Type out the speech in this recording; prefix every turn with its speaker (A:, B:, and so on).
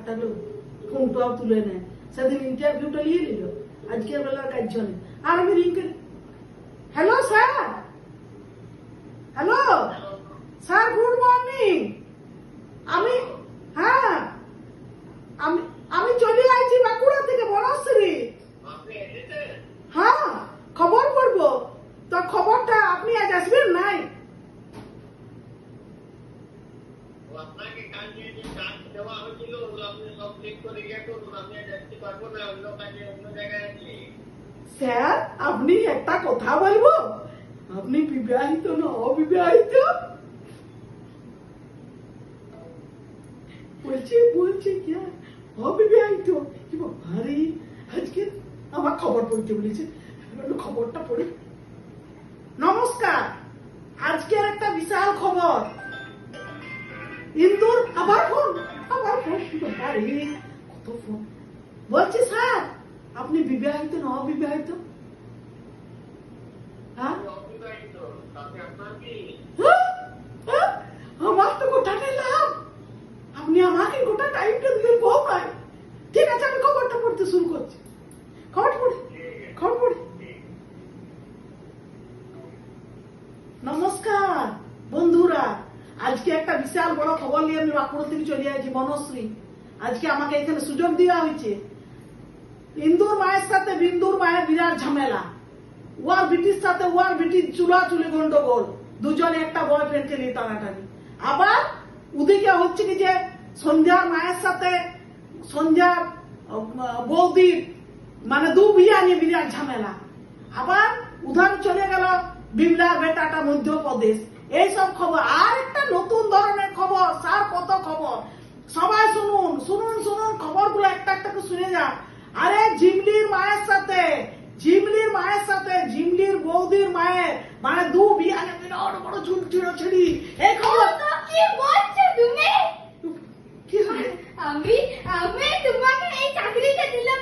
A: একটা লোক ফোনটাও তুলে নেয়। সেদিন ইন্টারভিউটা নিয়ে নিল, আজকে বেলার কাজ নেই। আর আমি রিঙ্কে, hello sir, hello sir, good morning. আমি হ্যাঁ আমি আমি চলে আইছি বাঁকুড়া থেকে বনশ্রী। হ্যাঁ খবর পড়বো তো, খবরটা আপনি আজ আসবেন নাই? স্যার আপনি একটা কথা বলবো, আপনি বিবাহিত না অবিবাহিত? বলছে বলছে কি অবিবাহিত? কি আরে আজকে আমার খবর পড়তে বলেছে, খবরটা পড়ি। নমস্কার, আজকের একটা বিশাল খবর। ইন্দুর আবার ফোন, আরে কত ফোন। বলছি স্যার আপনি বিবাহিত না অবিবাহিত? হ্যাঁ আমার তো গোটাটাই লাভ, আপনি আমাকে গোটা টাইমটা দিলেন বউ নাই। ঠিক আছে আমি খবরটা পড়তে শুরু করছি। খবর পড়ি। নমস্কার বন্ধুরা, আজকে একটা বিশাল বড় খবর নিয়ে আমি বাঁকুড়া থেকে চলে আসছি বনশ্রী। আজকে আমাকে এখানে সুযোগ দেওয়া হয়েছে। ইন্দুর মায়ের সাথে বিন্দুর মায়ের বিরাট ঝামেলা, ওয়ার বিটির সাথে ওয়ার বিটির চুলাচুলি গন্ডগোল, দুজনে একটা বয়ফ্রেন্ডকে নিয়ে টানাটানি। আবার ওদিকে হচ্ছে কি যে সন্ধ্যার মায়ের সাথে সন্ধ্যার বৌদির মানে দু বিয়া নিয়ে বিরাট ঝামেলা। আবার উধার চলে গেল বিমলার বেটাটা মধ্যপ্রদেশ। এইসব খবর। আর একটা নতুন ধরনের খবর, স্যার কত খবর, সবাই শুনুন শুনুন শুনুন, খবরগুলো একটা একটা করে শুনে যান। আরে জিমলির মায়ের সাথে জিমলির বৌদির মায়ের মানে দু বিয়া নিয়ে বিরাট বড় ছিড়ি। এই খবর
B: কি বলছো তুমি?
A: কি হবে?
B: আমি তোমাকে এই চাকরিটা দিলাম